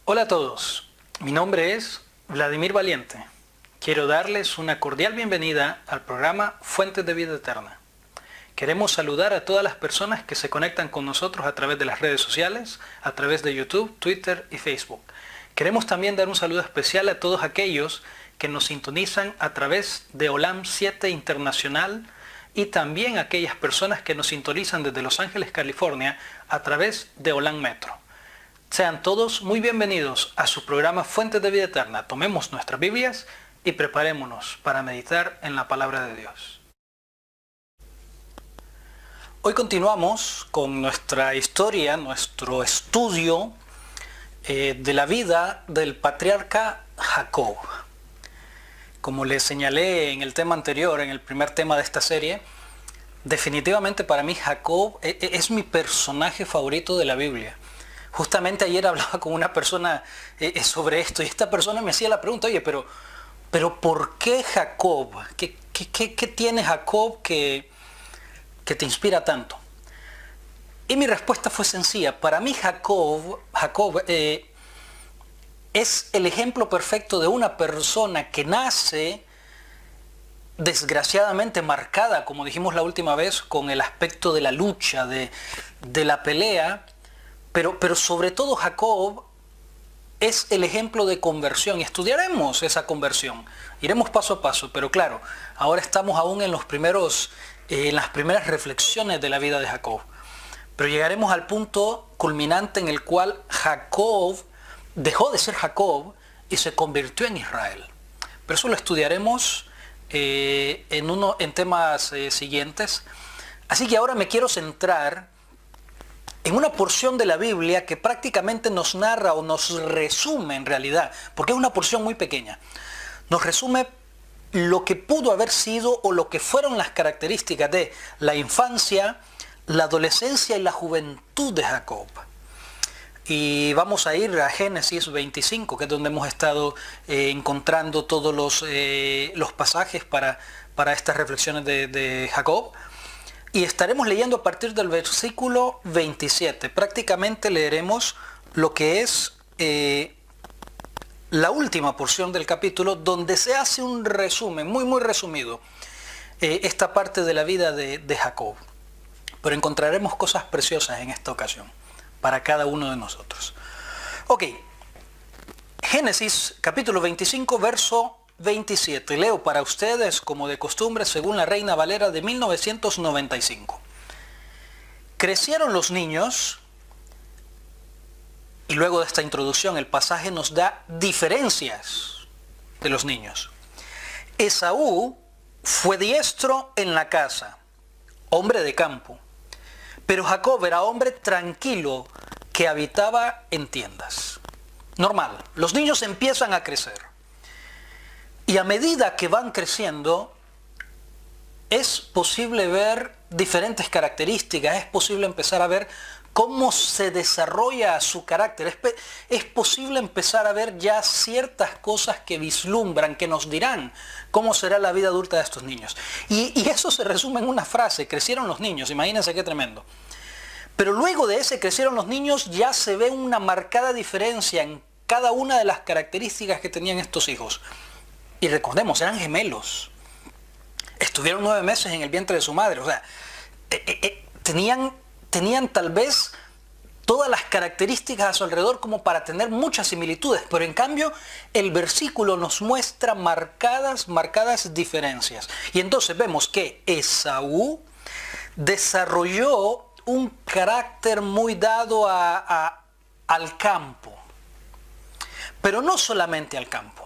Hola a todos, mi nombre es Vladimir Valiente. Quiero darles una cordial bienvenida al programa Fuentes de Vida Eterna. Queremos saludar a todas las personas que se conectan con nosotros a través de las redes sociales, a través de YouTube, Twitter y Facebook. Queremos también dar un saludo especial a todos aquellos que nos sintonizan a través de Olam 7 Internacional y también a aquellas personas que nos sintonizan desde Los Ángeles, California, a través de Olam Metro. Sean todos muy bienvenidos a su programa Fuentes de Vida Eterna. Tomemos nuestras Biblias y preparémonos para meditar en la palabra de Dios. Hoy continuamos con nuestra historia, nuestro estudio de la vida del patriarca Jacob. Como les señalé en el tema anterior, en el primer tema de esta serie, definitivamente para mí Jacob es mi personaje favorito de la Biblia. Justamente ayer hablaba con una persona sobre esto y esta persona me hacía la pregunta, oye, pero ¿por qué Jacob? ¿Qué tiene Jacob que te inspira tanto? Y mi respuesta fue sencilla. Para mí Jacob es el ejemplo perfecto de una persona que nace desgraciadamente marcada, como dijimos la última vez, con el aspecto de la lucha, de la pelea. Pero sobre todo Jacob es el ejemplo de conversión y estudiaremos esa conversión. Iremos paso a paso, pero claro, ahora estamos aún en las primeras reflexiones de la vida de Jacob. Pero llegaremos al punto culminante en el cual Jacob dejó de ser Jacob y se convirtió en Israel. Pero eso lo estudiaremos en temas siguientes. Así que ahora me quiero centrar en una porción de la Biblia que prácticamente nos narra o nos resume en realidad, porque es una porción muy pequeña, nos resume lo que pudo haber sido o lo que fueron las características de la infancia, la adolescencia y la juventud de Jacob. Y vamos a ir a Génesis 25, que es donde hemos estado encontrando todos los pasajes para estas reflexiones de Jacob. Y estaremos leyendo a partir del versículo 27. Prácticamente leeremos lo que es la última porción del capítulo, donde se hace un resumen, muy resumido, esta parte de la vida de Jacob. Pero encontraremos cosas preciosas en esta ocasión, para cada uno de nosotros. Ok, Génesis capítulo 25, verso 27. Leo para ustedes, como de costumbre, según la Reina Valera de 1995. Crecieron los niños, y luego de esta introducción el pasaje nos da diferencias de los niños. Esaú fue diestro en la casa, hombre de campo, pero Jacob era hombre tranquilo que habitaba en tiendas. Normal, los niños empiezan a crecer. Y a medida que van creciendo, es posible ver diferentes características, es posible empezar a ver cómo se desarrolla su carácter, es posible empezar a ver ya ciertas cosas que vislumbran, que nos dirán cómo será la vida adulta de estos niños. Y eso se resume en una frase: crecieron los niños. Imagínense qué tremendo. Pero luego de ese crecieron los niños, ya se ve una marcada diferencia en cada una de las características que tenían estos hijos. Y recordemos, eran gemelos. Estuvieron 9 meses en el vientre de su madre. O sea, tenían tal vez todas las características a su alrededor como para tener muchas similitudes. Pero en cambio, el versículo nos muestra marcadas diferencias. Y entonces vemos que Esaú desarrolló un carácter muy dado al campo. Pero no solamente al campo.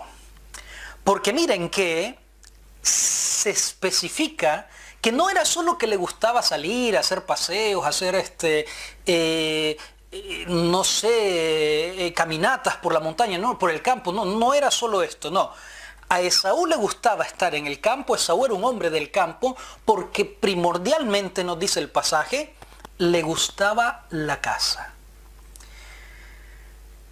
Porque miren que se especifica que no era solo que le gustaba salir, hacer paseos, hacer caminatas por la montaña, no, por el campo, no era solo esto, no. A Esaú le gustaba estar en el campo. Esaú era un hombre del campo porque primordialmente, nos dice el pasaje, le gustaba la caza.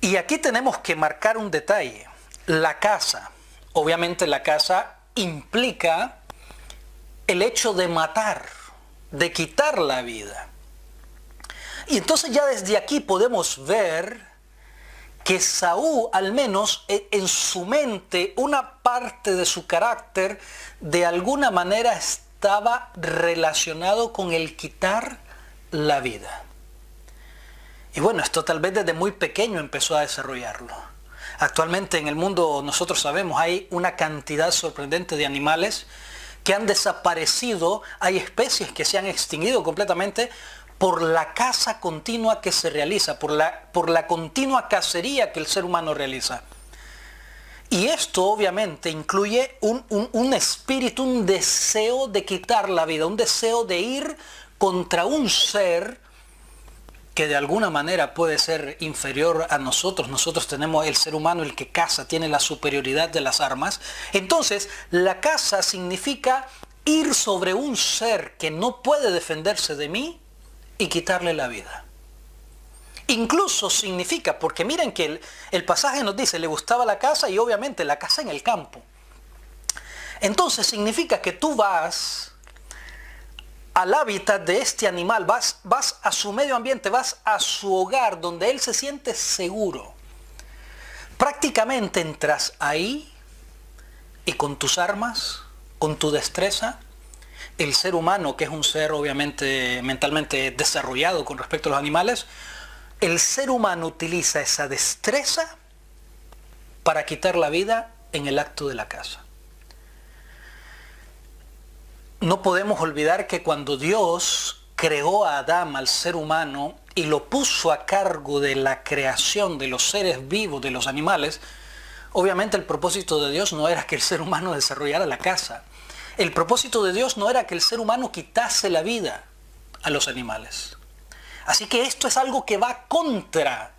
Y aquí tenemos que marcar un detalle: la caza. Obviamente la caza implica el hecho de matar, de quitar la vida. Y entonces ya desde aquí podemos ver que Esaú, al menos en su mente, una parte de su carácter, de alguna manera estaba relacionado con el quitar la vida. Y bueno, esto tal vez desde muy pequeño empezó a desarrollarlo. Actualmente en el mundo, nosotros sabemos, hay una cantidad sorprendente de animales que han desaparecido, hay especies que se han extinguido completamente por la caza continua que se realiza, por la continua cacería que el ser humano realiza. Y esto obviamente incluye un espíritu, un deseo de quitar la vida, un deseo de ir contra un ser que de alguna manera puede ser inferior a nosotros. Nosotros tenemos, el ser humano, el que caza, tiene la superioridad de las armas. Entonces, la caza significa ir sobre un ser que no puede defenderse de mí y quitarle la vida. Incluso significa, porque miren que el pasaje nos dice, le gustaba la caza y obviamente la caza en el campo. Entonces significa que tú vas al hábitat de este animal, vas a su medio ambiente, vas a su hogar donde él se siente seguro. Prácticamente entras ahí y con tus armas, con tu destreza, el ser humano, que es un ser obviamente mentalmente desarrollado con respecto a los animales, el ser humano utiliza esa destreza para quitar la vida en el acto de la caza. No podemos olvidar que cuando Dios creó a Adán, al ser humano, y lo puso a cargo de la creación de los seres vivos, de los animales, obviamente el propósito de Dios no era que el ser humano desarrollara la caza. El propósito de Dios no era que el ser humano quitase la vida a los animales. Así que esto es algo que va contra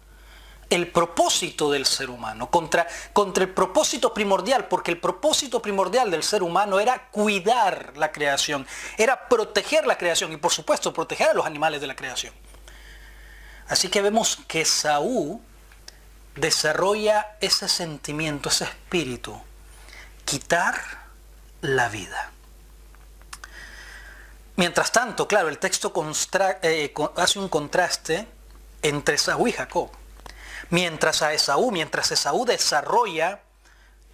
el propósito del ser humano, contra el propósito primordial, porque el propósito primordial del ser humano era cuidar la creación, era proteger la creación y por supuesto proteger a los animales de la creación. Así que vemos que Esaú desarrolla ese sentimiento, ese espíritu, quitar la vida. Mientras tanto, claro, el texto hace un contraste entre Esaú y Jacob. Mientras Esaú desarrolla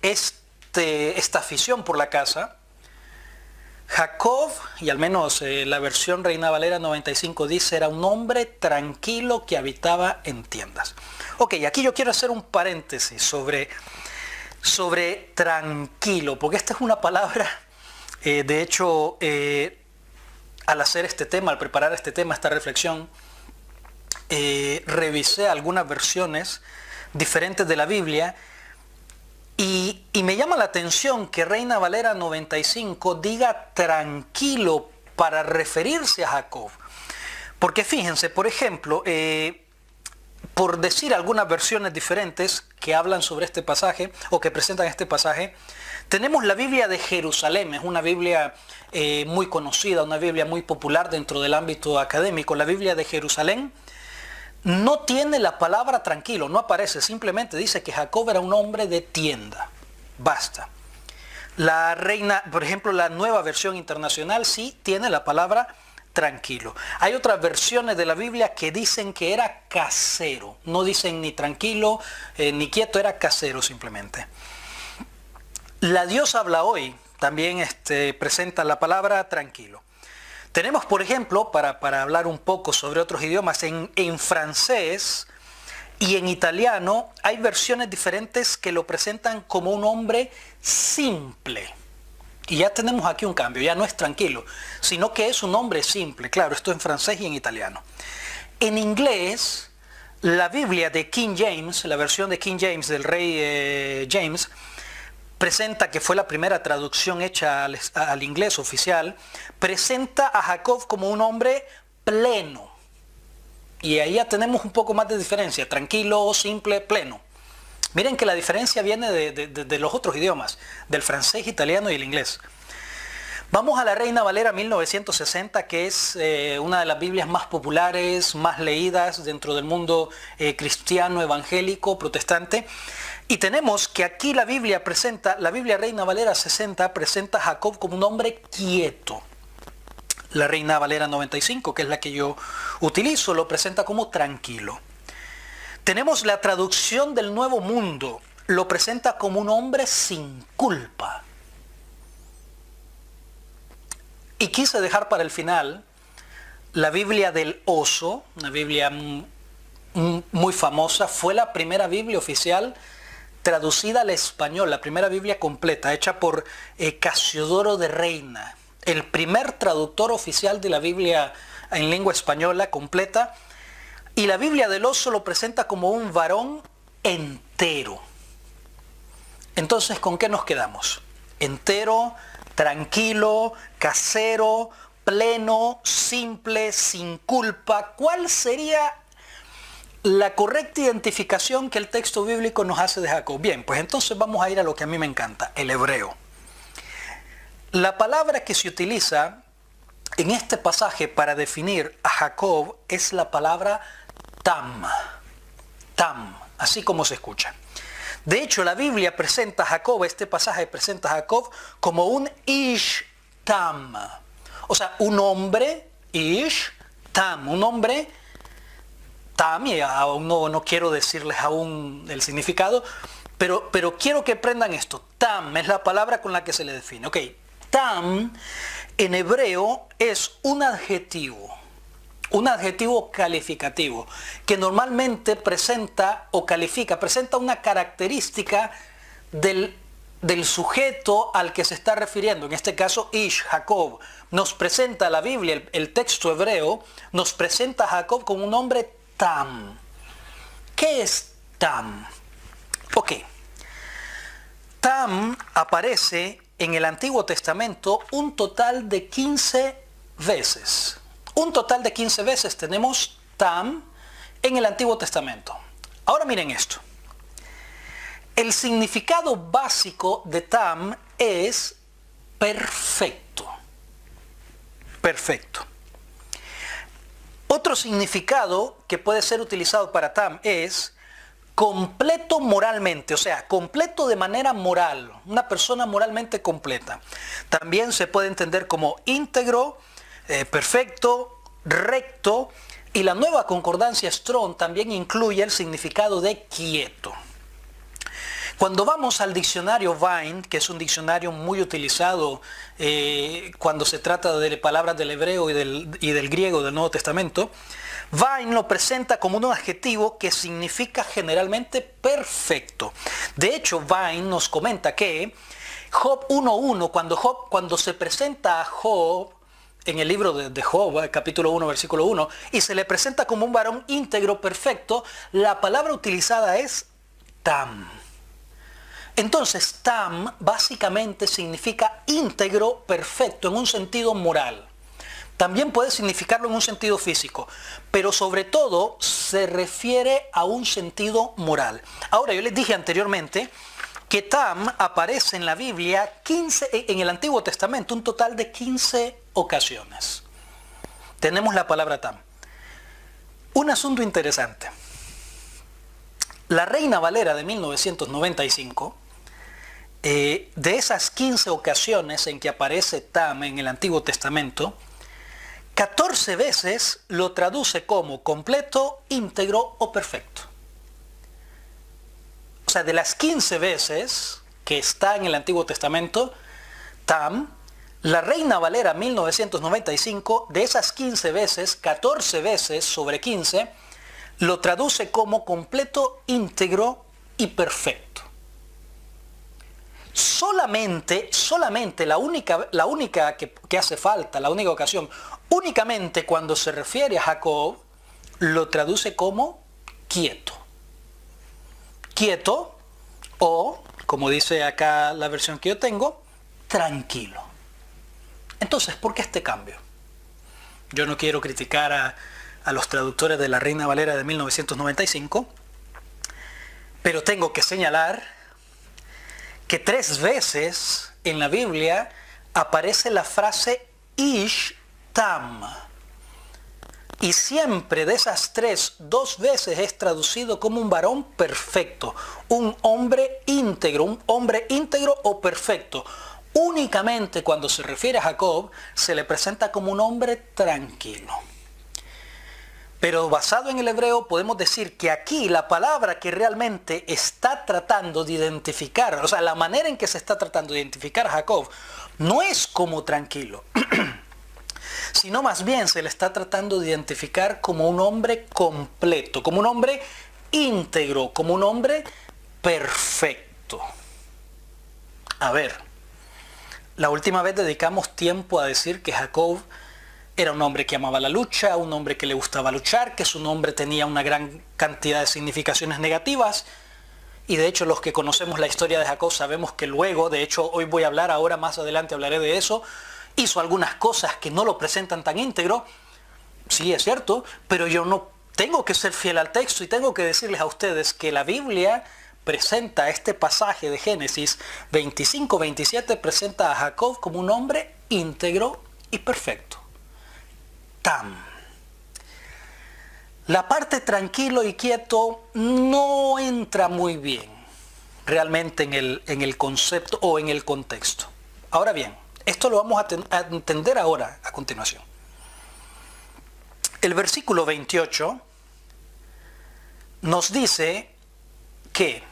esta afición por la caza, Jacob, y al menos la versión Reina Valera 95 dice, era un hombre tranquilo que habitaba en tiendas. Ok, aquí yo quiero hacer un paréntesis sobre tranquilo, porque esta es una palabra, de hecho, al hacer este tema, al preparar este tema, esta reflexión, revisé algunas versiones diferentes de la Biblia y me llama la atención que Reina Valera 95 diga tranquilo para referirse a Jacob. Porque fíjense, por ejemplo, por decir algunas versiones diferentes que hablan sobre este pasaje o que presentan este pasaje, tenemos la Biblia de Jerusalén, es una Biblia muy conocida, una Biblia muy popular dentro del ámbito académico. La Biblia de Jerusalén no tiene la palabra tranquilo, no aparece, simplemente dice que Jacob era un hombre de tienda. Basta. La Reina, por ejemplo, la Nueva Versión Internacional sí tiene la palabra tranquilo. Hay otras versiones de la Biblia que dicen que era casero. No dicen ni tranquilo ni quieto, era casero simplemente. La Dios habla hoy también presenta la palabra tranquilo. Tenemos, por ejemplo, para hablar un poco sobre otros idiomas, en francés y en italiano hay versiones diferentes que lo presentan como un hombre simple. Y ya tenemos aquí un cambio, ya no es tranquilo, sino que es un hombre simple. Claro, esto en francés y en italiano. En inglés, la Biblia de King James, la versión de King James del rey James, presenta, que fue la primera traducción hecha al inglés oficial, presenta a Jacob como un hombre pleno. Y ahí ya tenemos un poco más de diferencia, tranquilo, simple, pleno. Miren que la diferencia viene de los otros idiomas, del francés, italiano y el inglés. Vamos a la Reina Valera 1960, que es una de las Biblias más populares, más leídas dentro del mundo cristiano, evangélico, protestante. Y tenemos que aquí la Biblia Reina Valera 60 presenta a Jacob como un hombre quieto. La Reina Valera 95, que es la que yo utilizo, lo presenta como tranquilo. Tenemos la traducción del Nuevo Mundo, lo presenta como un hombre sin culpa. Y quise dejar para el final la Biblia del Oso, una Biblia muy famosa, fue la primera Biblia oficial traducida al español, la primera Biblia completa, hecha por Casiodoro de Reina, el primer traductor oficial de la Biblia en lengua española completa. Y la Biblia del Oso lo presenta como un varón entero. Entonces, ¿con qué nos quedamos? Entero, tranquilo, casero, pleno, simple, sin culpa. ¿Cuál sería la correcta identificación que el texto bíblico nos hace de Jacob? Bien, pues entonces vamos a ir a lo que a mí me encanta, el hebreo. La palabra que se utiliza en este pasaje para definir a Jacob es la palabra tam. Tam, así como se escucha. De hecho, la Biblia presenta a Jacob, este pasaje presenta a Jacob como un ish tam. O sea, un hombre, ish tam, un hombre tam, y aún no quiero decirles aún el significado, pero quiero que aprendan esto. Tam es la palabra con la que se le define. Ok, tam en hebreo es un adjetivo calificativo que normalmente presenta o califica, presenta una característica del sujeto al que se está refiriendo. En este caso, Ish, Jacob. Nos presenta la Biblia, el texto hebreo, nos presenta a Jacob como un hombre tam. ¿Qué es tam? Ok. Tam aparece en el Antiguo Testamento un total de 15 veces. Un total de 15 veces tenemos tam en el Antiguo Testamento. Ahora miren esto. El significado básico de tam es perfecto. Perfecto. Otro significado que puede ser utilizado para tam es completo moralmente, o sea, completo de manera moral, una persona moralmente completa. También se puede entender como íntegro, perfecto, recto, y la nueva concordancia Strong también incluye el significado de quieto. Cuando vamos al diccionario Vine, que es un diccionario muy utilizado cuando se trata de palabras del hebreo y del griego del Nuevo Testamento, Vine lo presenta como un adjetivo que significa generalmente perfecto. De hecho, Vine nos comenta que Job 1.1, cuando se presenta a Job en el libro de Job, capítulo 1, versículo 1, y se le presenta como un varón íntegro, perfecto, la palabra utilizada es tam. Entonces, tam básicamente significa íntegro, perfecto, en un sentido moral. También puede significarlo en un sentido físico, pero sobre todo se refiere a un sentido moral. Ahora, yo les dije anteriormente que tam aparece en la Biblia en el Antiguo Testamento, un total de 15 ocasiones. Tenemos la palabra tam. Un asunto interesante. La Reina Valera de 1995, de esas 15 ocasiones en que aparece tam en el Antiguo Testamento, 14 veces lo traduce como completo, íntegro o perfecto. O sea, de las 15 veces que está en el Antiguo Testamento, tam, la Reina Valera 1995, de esas 15 veces, 14 veces sobre 15, lo traduce como completo, íntegro y perfecto. Solamente la única que hace falta, la única ocasión, únicamente cuando se refiere a Jacob, lo traduce como quieto. Quieto o, como dice acá la versión que yo tengo, tranquilo. Entonces, ¿por qué este cambio? Yo no quiero criticar a los traductores de la Reina Valera de 1995, pero tengo que señalar que 3 veces en la Biblia aparece la frase ish tam. Y siempre de esas 3, 2 veces es traducido como un varón perfecto, un hombre íntegro o perfecto. Únicamente cuando se refiere a Jacob se le presenta como un hombre tranquilo. Pero basado en el hebreo podemos decir que aquí la palabra que realmente está tratando de identificar, o sea, la manera en que se está tratando de identificar a Jacob, no es como tranquilo, sino más bien se le está tratando de identificar como un hombre completo, como un hombre íntegro, como un hombre perfecto. A ver, la última vez dedicamos tiempo a decir que Jacob era un hombre que amaba la lucha, un hombre que le gustaba luchar, que su nombre tenía una gran cantidad de significaciones negativas. Y de hecho los que conocemos la historia de Jacob sabemos que luego, de hecho hoy voy a hablar, ahora más adelante hablaré de eso, hizo algunas cosas que no lo presentan tan íntegro. Sí, es cierto, pero yo no tengo que ser fiel al texto y tengo que decirles a ustedes que la Biblia presenta este pasaje de Génesis 25-27, presenta a Jacob como un hombre íntegro y perfecto. La parte tranquilo y quieto no entra muy bien realmente en el concepto o en el contexto. Ahora bien, esto lo vamos a entender ahora a continuación. El versículo 28 nos dice que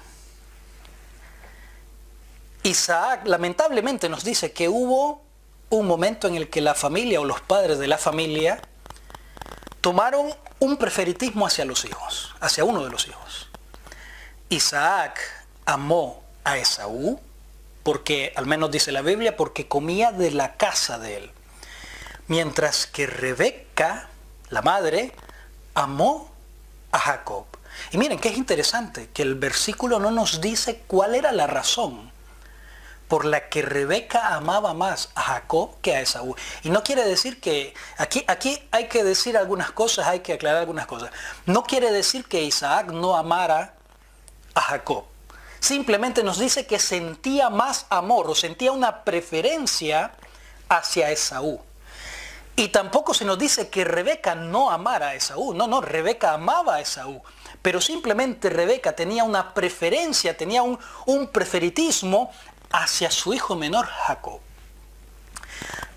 Isaac, lamentablemente nos dice que hubo un momento en el que la familia o los padres de la familia tomaron un preferitismo hacia los hijos, hacia uno de los hijos. Isaac amó a Esaú porque, al menos dice la Biblia, porque comía de la casa de él. Mientras que Rebeca, la madre, amó a Jacob. Y miren que es interesante que el versículo no nos dice cuál era la razón por la que Rebeca amaba más a Jacob que a Esaú. Y no quiere decir que, aquí hay que decir algunas cosas, hay que aclarar algunas cosas. No quiere decir que Isaac no amara a Jacob. Simplemente nos dice que sentía más amor o sentía una preferencia hacia Esaú. Y tampoco se nos dice que Rebeca no amara a Esaú. No, Rebeca amaba a Esaú. Pero simplemente Rebeca tenía una preferencia, tenía un preferitismo hacia su hijo menor Jacob.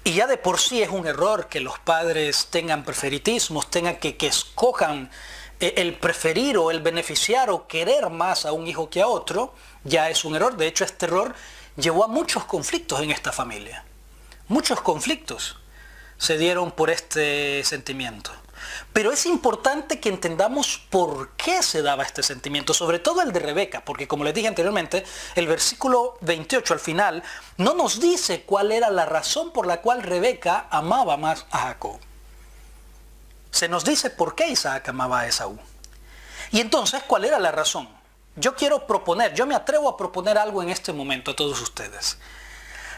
Y ya de por sí es un error que los padres tengan preferitismos, tengan que escojan el preferir o el beneficiar o querer más a un hijo que a otro. Ya es un error. De hecho, este error llevó a muchos conflictos en esta familia. Muchos conflictos se dieron por este sentimiento. Pero es importante que entendamos por qué se daba este sentimiento, sobre todo el de Rebeca, porque como les dije anteriormente, el versículo 28 al final no nos dice cuál era la razón por la cual Rebeca amaba más a Jacob. Se nos dice por qué Isaac amaba a Esaú. Y entonces, ¿cuál era la razón? Yo me atrevo a proponer algo en este momento a todos ustedes.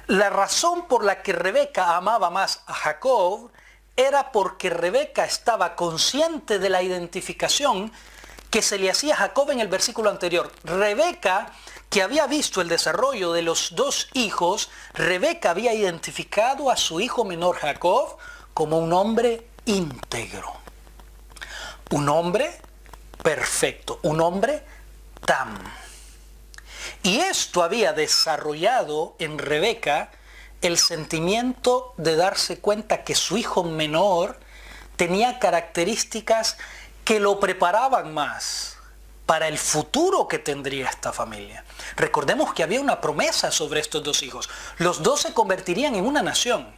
La razón por la que Rebeca amaba más a Jacob era porque Rebeca estaba consciente de la identificación que se le hacía a Jacob en el versículo anterior. Rebeca, que había visto el desarrollo de los dos hijos, Rebeca había identificado a su hijo menor Jacob como un hombre íntegro, un hombre perfecto, un hombre tam. Y esto había desarrollado en Rebeca el sentimiento de darse cuenta que su hijo menor tenía características que lo preparaban más para el futuro que tendría esta familia. Recordemos que había una promesa sobre estos dos hijos. Los dos se convertirían en una nación.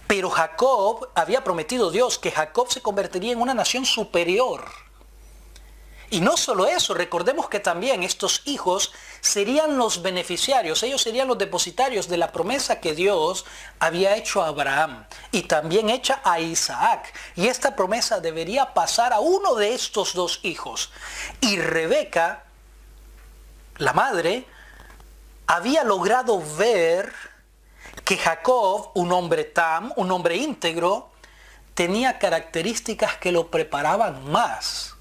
Pero Jacob, había prometido Dios que Jacob se convertiría en una nación superior. Y no solo eso, recordemos que también estos hijos serían los beneficiarios, ellos serían los depositarios de la promesa que Dios había hecho a Abraham y también hecha a Isaac. Y esta promesa debería pasar a uno de estos dos hijos. Y Rebeca, la madre, había logrado ver que Jacob, un hombre tam, un hombre íntegro, tenía características que lo preparaban más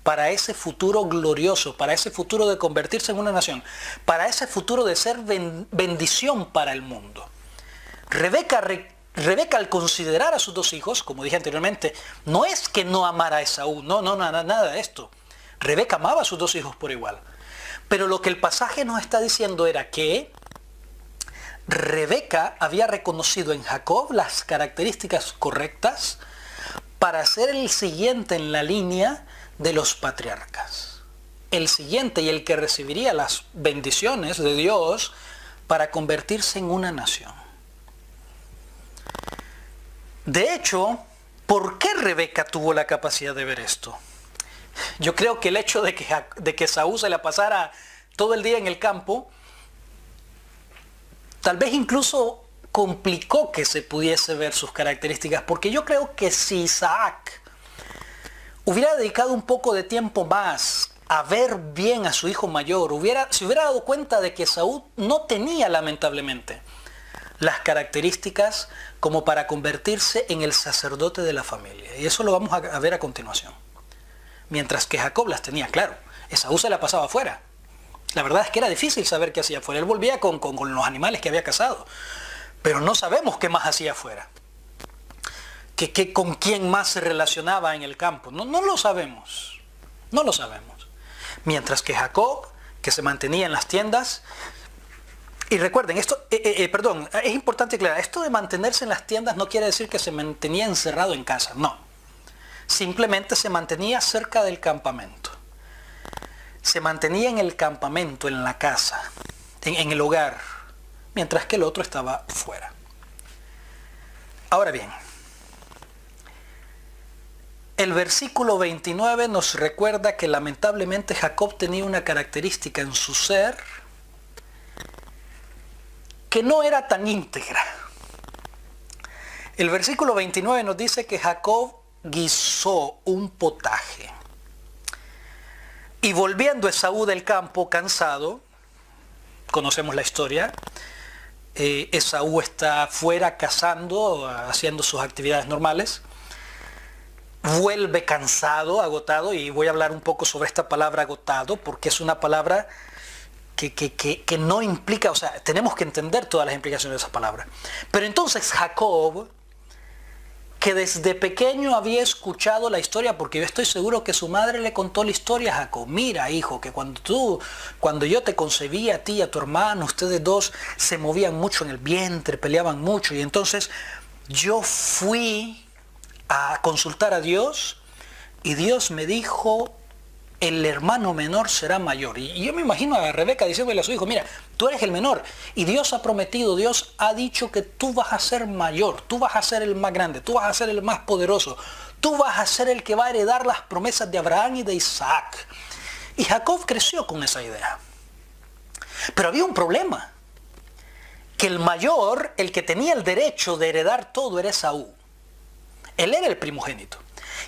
para ese futuro glorioso, para ese futuro de convertirse en una nación, para ese futuro de ser bendición para el mundo. Rebeca al considerar a sus dos hijos, como dije anteriormente, no es que no amara a Esaú, nada de esto. Rebeca amaba a sus dos hijos por igual. Pero lo que el pasaje nos está diciendo era que Rebeca había reconocido en Jacob las características correctas para ser el siguiente en la línea de los patriarcas. El siguiente y el que recibiría las bendiciones de Dios para convertirse en una nación. De hecho, ¿por qué Rebeca tuvo la capacidad de ver esto? Yo creo que el hecho de que Esaú se la pasara todo el día en el campo, tal vez incluso complicó que se pudiese ver sus características, porque yo creo que si Isaac hubiera dedicado un poco de tiempo más a ver bien a su hijo mayor, se hubiera dado cuenta de que Esaú no tenía, lamentablemente, las características como para convertirse en el sacerdote de la familia. Y eso lo vamos a ver a continuación. Mientras que Jacob las tenía, claro. Esaú se la pasaba afuera. La verdad es que era difícil saber qué hacía afuera. Él volvía con los animales que había cazado. Pero no sabemos qué más hacía afuera. ¿Con quién más se relacionaba en el campo? No lo sabemos. No lo sabemos. Mientras que Jacob, que se mantenía en las tiendas. Y recuerden, esto, es importante aclarar, esto de mantenerse en las tiendas no quiere decir que se mantenía encerrado en casa, no. Simplemente se mantenía cerca del campamento. Se mantenía en el campamento, en la casa, en el hogar, mientras que el otro estaba fuera. Ahora bien, el versículo 29 nos recuerda que lamentablemente Jacob tenía una característica en su ser que no era tan íntegra. El versículo 29 nos dice que Jacob guisó un potaje. Y volviendo Esaú del campo cansado, conocemos la historia, Esaú está fuera cazando, haciendo sus actividades normales, vuelve cansado, agotado, y voy a hablar un poco sobre esta palabra agotado, porque es una palabra que no implica, o sea, tenemos que entender todas las implicaciones de esa palabra. Pero entonces Jacob, que desde pequeño había escuchado la historia, porque yo estoy seguro que su madre le contó la historia a Jacob. Mira, hijo, que cuando yo te concebí a ti y a tu hermano, ustedes dos se movían mucho en el vientre, peleaban mucho, y entonces yo fui a consultar a Dios, y Dios me dijo, el hermano menor será mayor. Y yo me imagino a Rebeca diciéndole a su hijo, mira, tú eres el menor y Dios ha prometido, Dios ha dicho que tú vas a ser mayor, tú vas a ser el más grande, tú vas a ser el más poderoso, tú vas a ser el que va a heredar las promesas de Abraham y de Isaac. Y Jacob creció con esa idea. Pero había un problema, que el mayor, el que tenía el derecho de heredar todo, era Esaú. Él era el primogénito.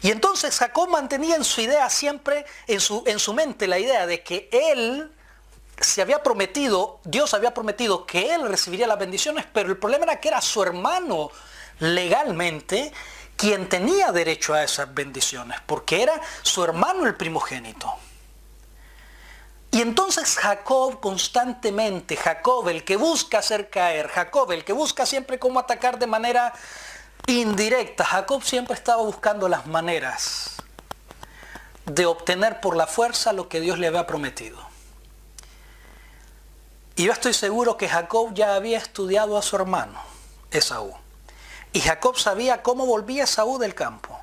Y entonces Jacob mantenía en su idea siempre, en su mente, la idea de que él Dios había prometido que él recibiría las bendiciones, pero el problema era que era su hermano legalmente quien tenía derecho a esas bendiciones, porque era su hermano el primogénito. Y entonces Jacob constantemente, Jacob el que busca hacer caer, Jacob el que busca siempre cómo atacar de manera indirecta, Jacob siempre estaba buscando las maneras de obtener por la fuerza lo que Dios le había prometido. Y yo estoy seguro que Jacob ya había estudiado a su hermano, Esaú. Y Jacob sabía cómo volvía Esaú del campo.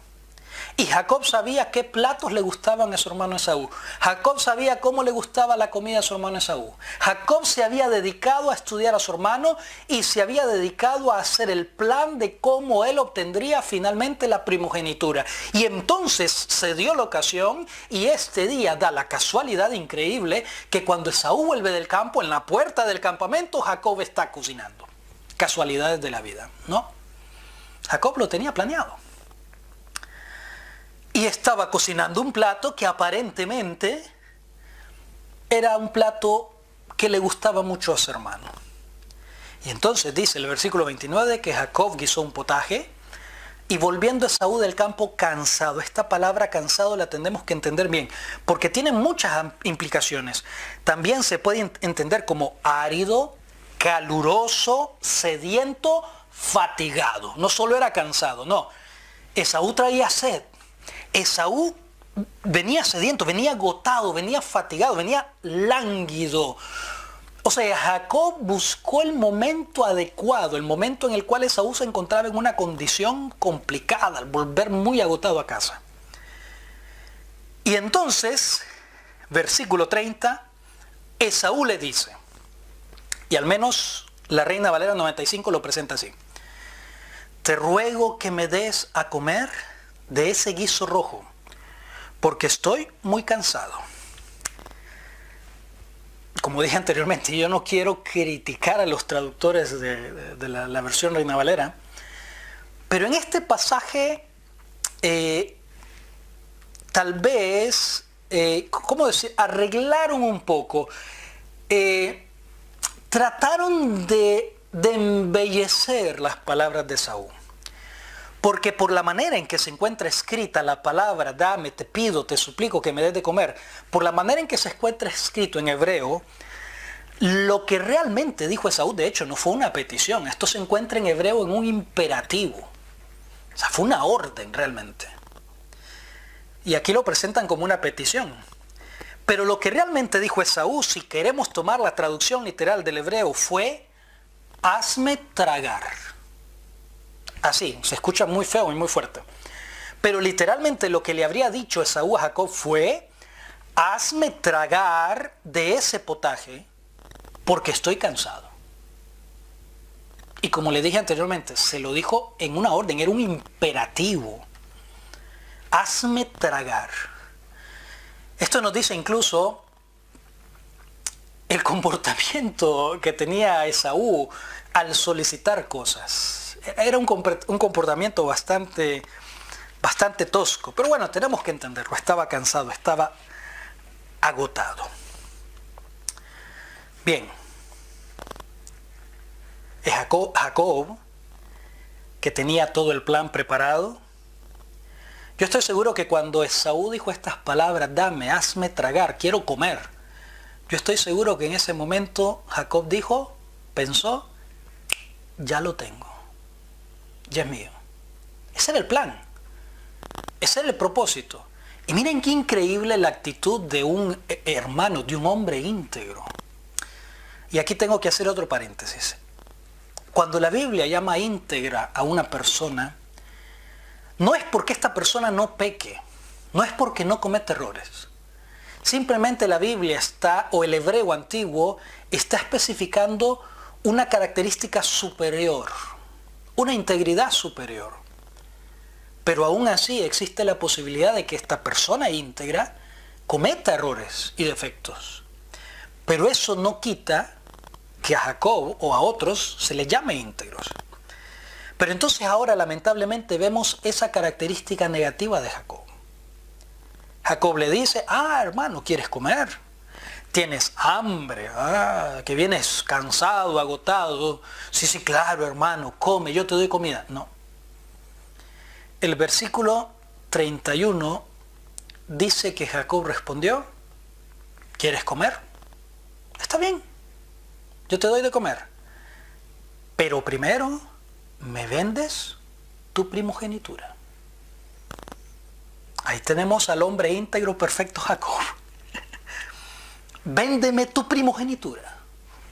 Y Jacob sabía qué platos le gustaban a su hermano Esaú. Jacob sabía cómo le gustaba la comida a su hermano Esaú. Jacob se había dedicado a estudiar a su hermano y se había dedicado a hacer el plan de cómo él obtendría finalmente la primogenitura. Y entonces se dio la ocasión y este día da la casualidad increíble que cuando Esaú vuelve del campo, en la puerta del campamento, Jacob está cocinando. Casualidades de la vida, ¿no? Jacob lo tenía planeado. Y estaba cocinando un plato que aparentemente era un plato que le gustaba mucho a su hermano. Y entonces dice el versículo 29 que Jacob guisó un potaje y volviendo Esaú del campo cansado. Esta palabra cansado la tenemos que entender bien, porque tiene muchas implicaciones. También se puede entender como árido, caluroso, sediento, fatigado. No solo era cansado, no. Esaú traía sed. Esaú venía sediento, venía agotado, venía fatigado, venía lánguido. O sea, Jacob buscó el momento adecuado, el momento en el cual Esaú se encontraba en una condición complicada, al volver muy agotado a casa. Y entonces, versículo 30, Esaú le dice, y al menos la Reina Valera 95 lo presenta así: te ruego que me des a comer de ese guiso rojo, porque estoy muy cansado. Como dije anteriormente, yo no quiero criticar a los traductores de la versión Reina Valera, pero en este pasaje tal vez, ¿cómo decir?, arreglaron un poco, trataron de embellecer las palabras de Esaú. Porque por la manera en que se encuentra escrita la palabra dame, te pido, te suplico que me des de comer, por la manera en que se encuentra escrito en hebreo, lo que realmente dijo Esaú, de hecho, no fue una petición. Esto se encuentra en hebreo en un imperativo. O sea, fue una orden realmente. Y aquí lo presentan como una petición. Pero lo que realmente dijo Esaú, si queremos tomar la traducción literal del hebreo, fue: hazme tragar. Así, se escucha muy feo y muy fuerte. Pero literalmente lo que le habría dicho Esaú a Jacob fue: hazme tragar de ese potaje porque estoy cansado. Y como le dije anteriormente, se lo dijo en una orden, era un imperativo. Hazme tragar. Esto nos dice incluso el comportamiento que tenía Esaú al solicitar cosas. Era un comportamiento bastante tosco. Pero bueno, tenemos que entenderlo. Estaba cansado, estaba agotado. Bien. Jacob, que tenía todo el plan preparado. Yo estoy seguro que cuando Esaú dijo estas palabras, dame, hazme tragar, quiero comer, yo estoy seguro que en ese momento Jacob pensó, ya lo tengo, ya es mío. Ese era el plan, ese era el propósito. Y miren qué increíble la actitud de un hermano, de un hombre íntegro. Y aquí tengo que hacer otro paréntesis. Cuando la Biblia llama íntegra a una persona, no es porque esta persona no peque, no es porque no cometa errores. Simplemente la Biblia o el hebreo antiguo, está especificando una característica superior, una integridad superior. Pero aún así existe la posibilidad de que esta persona íntegra cometa errores y defectos. Pero eso no quita que a Jacob o a otros se les llame íntegros. Pero entonces ahora lamentablemente vemos esa característica negativa de Jacob. Jacob le dice, hermano, ¿quieres comer? ¿Tienes hambre? Que vienes cansado, agotado. Sí, claro, hermano, come, yo te doy comida. No. El versículo 31 dice que Jacob respondió, ¿quieres comer? Está bien, yo te doy de comer. Pero primero me vendes tu primogenitura. Ahí tenemos al hombre íntegro perfecto Jacob. Véndeme tu primogenitura.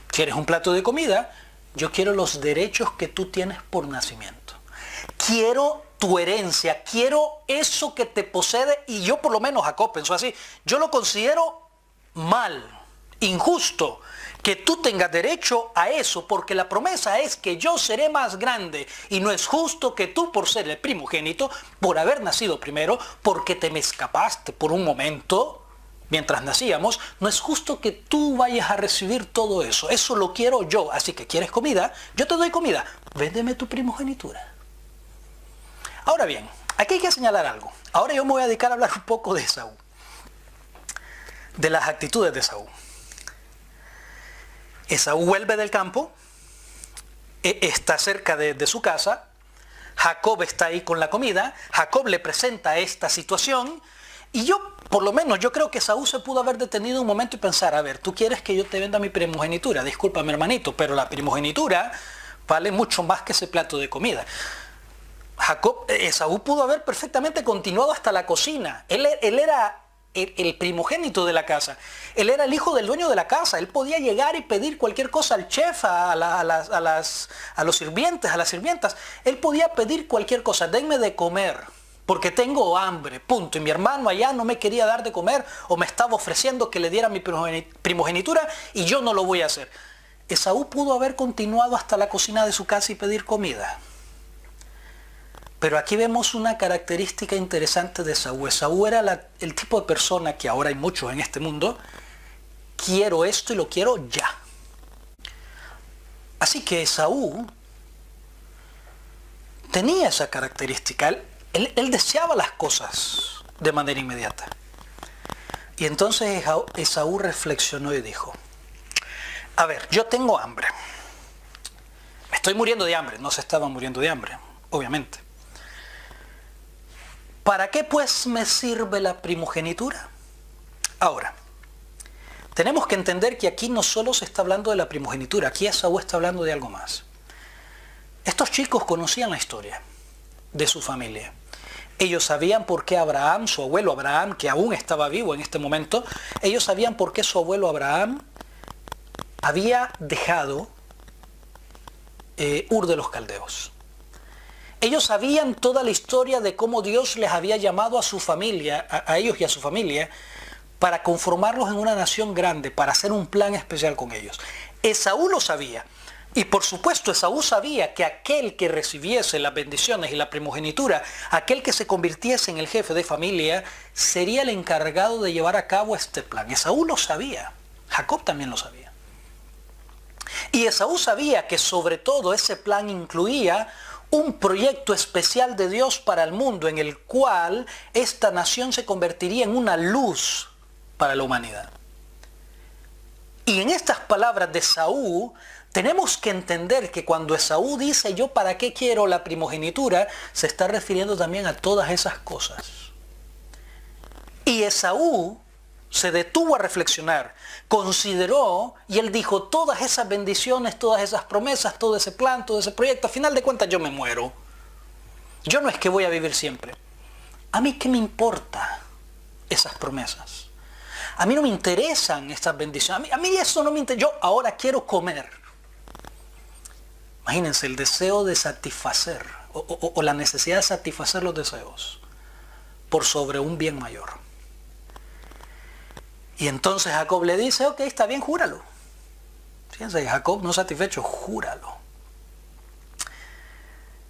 ¿Quieres un plato de comida? Yo quiero los derechos que tú tienes por nacimiento. Quiero tu herencia, quiero eso que te posee. Y yo, por lo menos, Jacob pensó así, yo lo considero mal, injusto, que tú tengas derecho a eso, porque la promesa es que yo seré más grande, y no es justo que tú, por ser el primogénito, por haber nacido primero, porque te me escapaste por un momento mientras nacíamos, no es justo que tú vayas a recibir todo eso. Eso lo quiero yo. Así que, ¿quieres comida? Yo te doy comida. Véndeme tu primogenitura. Ahora bien, aquí hay que señalar algo. Ahora yo me voy a dedicar a hablar un poco de Esaú, de las actitudes de Esaú. Esaú vuelve del campo, está cerca de su casa, Jacob está ahí con la comida, Jacob le presenta esta situación, y yo, por lo menos, yo creo que Esaú se pudo haber detenido un momento y pensar, a ver, tú quieres que yo te venda mi primogenitura, discúlpame hermanito, pero la primogenitura vale mucho más que ese plato de comida. Esaú pudo haber perfectamente continuado hasta la cocina, él era el primogénito de la casa. Él era el hijo del dueño de la casa. Él podía llegar y pedir cualquier cosa al chef, a los sirvientes, a las sirvientas. Él podía pedir cualquier cosa. Denme de comer, porque tengo hambre, punto. Y mi hermano allá no me quería dar de comer o me estaba ofreciendo que le diera mi primogenitura y yo no lo voy a hacer. Esaú pudo haber continuado hasta la cocina de su casa y pedir comida. Pero aquí vemos una característica interesante de Esaú. Esaú era el tipo de persona que ahora hay muchos en este mundo. Quiero esto y lo quiero ya. Así que Esaú tenía esa característica. Él deseaba las cosas de manera inmediata. Y entonces Esaú reflexionó y dijo, a ver, yo tengo hambre. Me estoy muriendo de hambre. No se estaba muriendo de hambre, obviamente. ¿Para qué pues me sirve la primogenitura? Ahora, tenemos que entender que aquí no solo se está hablando de la primogenitura, aquí Esaú está hablando de algo más. Estos chicos conocían la historia de su familia. Ellos sabían por qué Abraham, su abuelo Abraham, que aún estaba vivo en este momento, ellos sabían por qué su abuelo Abraham había dejado Ur de los Caldeos. Ellos sabían toda la historia de cómo Dios les había llamado a su familia, a ellos y a su familia, para conformarlos en una nación grande, para hacer un plan especial con ellos. Esaú lo sabía. Y por supuesto Esaú sabía que aquel que recibiese las bendiciones y la primogenitura, aquel que se convirtiese en el jefe de familia, sería el encargado de llevar a cabo este plan. Esaú lo sabía. Jacob también lo sabía. Y Esaú sabía que sobre todo ese plan incluía un proyecto especial de Dios para el mundo en el cual esta nación se convertiría en una luz para la humanidad. Y en estas palabras de Esaú tenemos que entender que cuando Esaú dice yo para qué quiero la primogenitura, se está refiriendo también a todas esas cosas. Y Esaú se detuvo a reflexionar, consideró y él dijo todas esas bendiciones, todas esas promesas, todo ese plan, todo ese proyecto, a final de cuentas yo me muero. Yo no es que voy a vivir siempre. ¿A mí qué me importa esas promesas? A mí no me interesan estas bendiciones. A mí eso no me interesa. Yo ahora quiero comer. Imagínense el deseo de satisfacer o la necesidad de satisfacer los deseos por sobre un bien mayor. Y entonces Jacob le dice, ok, está bien, júralo. Fíjense, Jacob no satisfecho, júralo.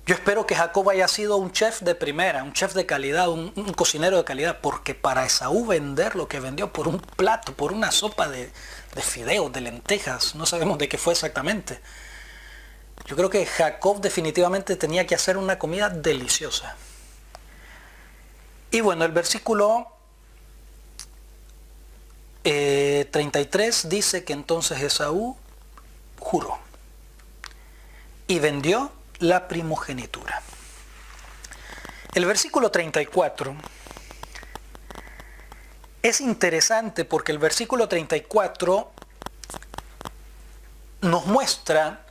Yo espero que Jacob haya sido un chef de primera, un chef de calidad, un cocinero de calidad, porque para Esaú vender lo que vendió por un plato, por una sopa de fideos, de lentejas, no sabemos de qué fue exactamente. Yo creo que Jacob definitivamente tenía que hacer una comida deliciosa. Y bueno, el versículo 33 dice que entonces Esaú juró y vendió la primogenitura. El versículo 34 es interesante porque el versículo 34 nos muestra,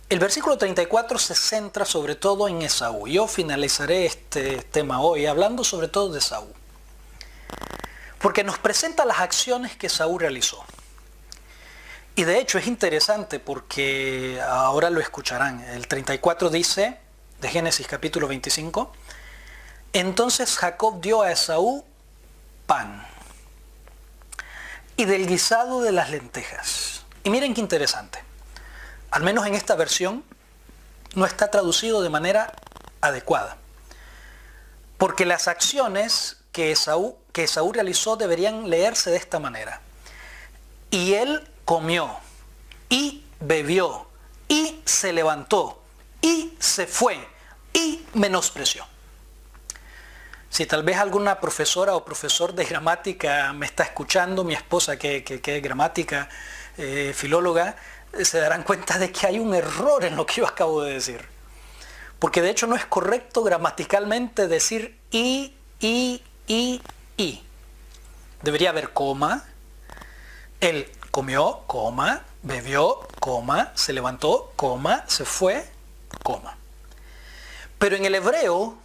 el versículo 34 se centra sobre todo en Esaú. Yo finalizaré este tema hoy hablando sobre todo de Esaú. Porque nos presenta las acciones que Esaú realizó. Y de hecho es interesante porque ahora lo escucharán. El 34 dice, de Génesis capítulo 25, entonces Jacob dio a Esaú pan y del guisado de las lentejas. Y miren qué interesante. Al menos en esta versión no está traducido de manera adecuada. Porque las acciones que Esaú realizó deberían leerse de esta manera. Y él comió, y bebió, y se levantó, y se fue, y menospreció. Si tal vez alguna profesora o profesor de gramática me está escuchando, mi esposa que es gramática, filóloga, se darán cuenta de que hay un error en lo que yo acabo de decir. Porque de hecho no es correcto gramaticalmente decir y. Debería haber coma. Él comió, coma, bebió, coma, se levantó, coma, se fue, coma. Pero en el hebreo,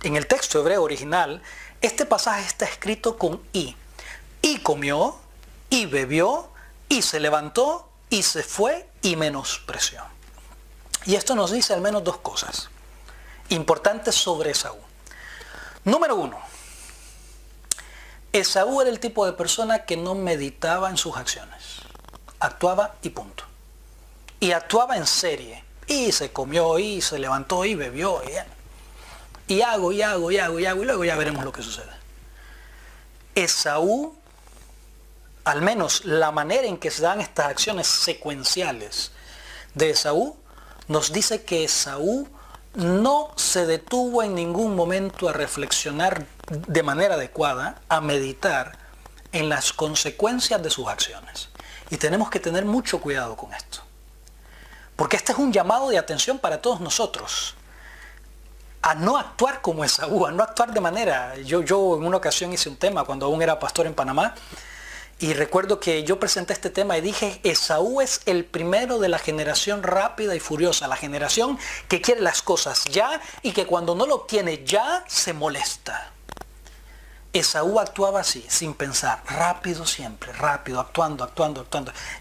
en el texto hebreo original, Este pasaje está escrito con I. Y comió, y bebió, y se levantó, y se fue, y menospreció. Y esto nos dice al menos dos cosas importantes sobre Esaú. Número uno, Esaú era el tipo de persona que no meditaba en sus acciones. Actuaba y punto. Y actuaba en serie. Y se comió, y se levantó, y bebió. Y hago, y luego ya veremos lo que sucede. Esaú, al menos la manera en que se dan estas acciones secuenciales de Esaú, nos dice que Esaú no se detuvo en ningún momento a reflexionar de manera adecuada, a meditar en las consecuencias de sus acciones. Y tenemos que tener mucho cuidado con esto. Porque este es un llamado de atención para todos nosotros. A no actuar como Esaú, a no actuar de manera... Yo en una ocasión hice un tema cuando aún era pastor en Panamá. Y recuerdo que yo presenté este tema y dije, Esaú es el primero de la generación rápida y furiosa, la generación que quiere las cosas ya y que cuando no lo obtiene ya se molesta. Esaú actuaba así, sin pensar, rápido siempre, rápido, actuando.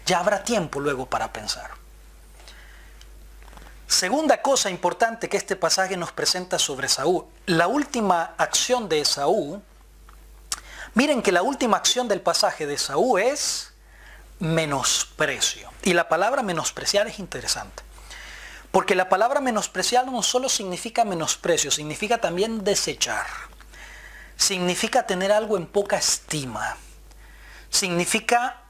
Ya habrá tiempo luego para pensar. Segunda cosa importante que este pasaje nos presenta sobre Esaú, la última acción de Esaú. Miren que la última acción del pasaje de Esaú es menosprecio. Y la palabra menospreciar es interesante. Porque la palabra menospreciar no solo significa menosprecio, significa también desechar. Significa tener algo en poca estima. Significa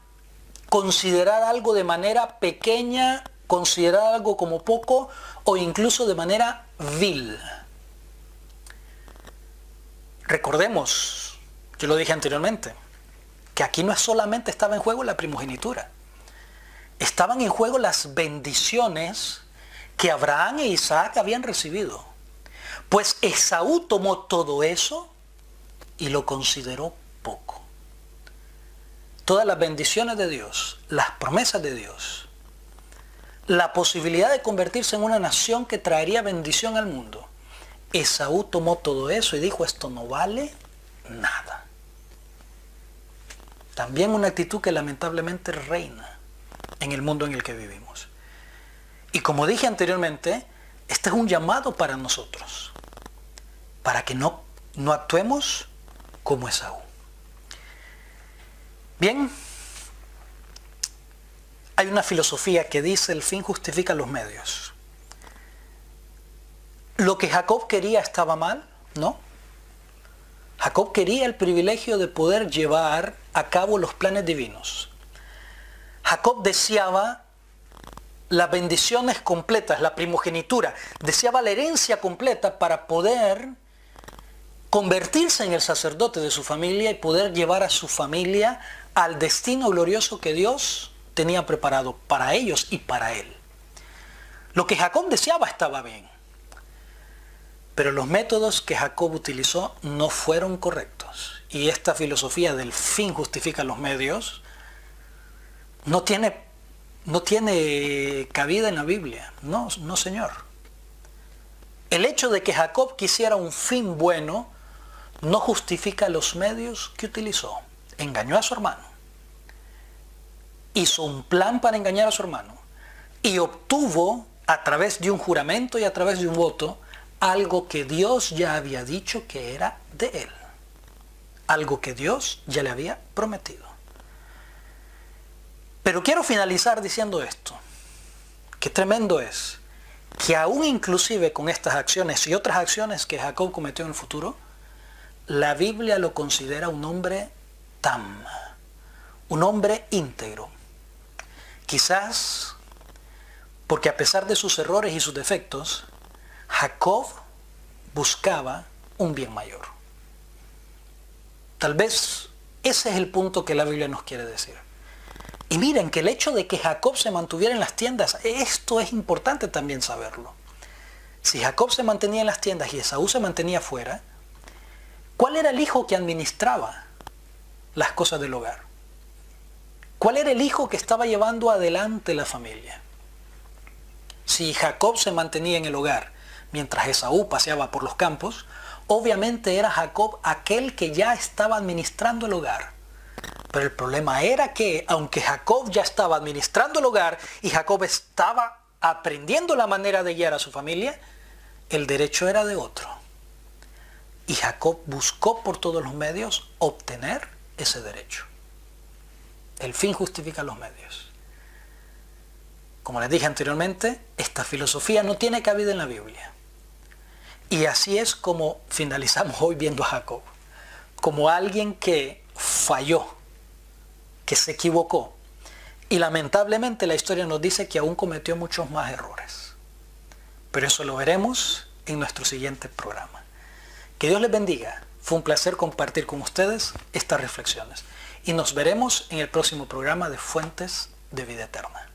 considerar algo de manera pequeña, considerar algo como poco o incluso de manera vil. Recordemos, yo lo dije anteriormente, que aquí no solamente estaba en juego la primogenitura. Estaban en juego las bendiciones que Abraham e Isaac habían recibido. Pues Esaú tomó todo eso y lo consideró poco. Todas las bendiciones de Dios, las promesas de Dios, la posibilidad de convertirse en una nación que traería bendición al mundo. Esaú tomó todo eso y dijo, esto no vale nada. También una actitud que lamentablemente reina en el mundo en el que vivimos. Y como dije anteriormente, este es un llamado para nosotros, para que no actuemos como Esaú. Bien, hay una filosofía que dice el fin justifica los medios. ¿Lo que Jacob quería estaba mal? No. Jacob quería el privilegio de poder llevar a cabo los planes divinos. Jacob deseaba las bendiciones completas, la primogenitura, deseaba la herencia completa para poder convertirse en el sacerdote de su familia y poder llevar a su familia al destino glorioso que Dios tenía preparado para ellos y para él. Lo que Jacob deseaba estaba bien, pero los métodos que Jacob utilizó no fueron correctos. Y esta filosofía del fin justifica los medios no tiene cabida en la Biblia. No, señor. El hecho de que Jacob quisiera un fin bueno no justifica los medios que utilizó. Engañó a su hermano. Hizo un plan para engañar a su hermano. Y obtuvo, a través de un juramento y a través de un voto, algo que Dios ya había dicho que era de él. Algo que Dios ya le había prometido. Pero quiero finalizar diciendo esto. Qué tremendo es que aún inclusive con estas acciones y otras acciones que Jacob cometió en el futuro, la Biblia lo considera un hombre tam, un hombre íntegro. Quizás porque a pesar de sus errores y sus defectos, Jacob buscaba un bien mayor. Tal vez ese es el punto que la Biblia nos quiere decir. Y miren que el hecho de que Jacob se mantuviera en las tiendas, esto es importante también saberlo. Si Jacob se mantenía en las tiendas y Esaú se mantenía fuera, ¿cuál era el hijo que administraba las cosas del hogar? ¿Cuál era el hijo que estaba llevando adelante la familia? Si Jacob se mantenía en el hogar mientras Esaú paseaba por los campos, Obviamente era Jacob aquel que ya estaba administrando el hogar. Pero el problema era que, aunque Jacob ya estaba administrando el hogar y Jacob estaba aprendiendo la manera de guiar a su familia, el derecho era de otro. Y Jacob buscó por todos los medios obtener ese derecho. El fin justifica los medios. Como les dije anteriormente, esta filosofía no tiene cabida en la Biblia. Y así es como finalizamos hoy viendo a Jacob, como alguien que falló, que se equivocó. Y lamentablemente la historia nos dice que aún cometió muchos más errores. Pero eso lo veremos en nuestro siguiente programa. Que Dios les bendiga. Fue un placer compartir con ustedes estas reflexiones. Y nos veremos en el próximo programa de Fuentes de Vida Eterna.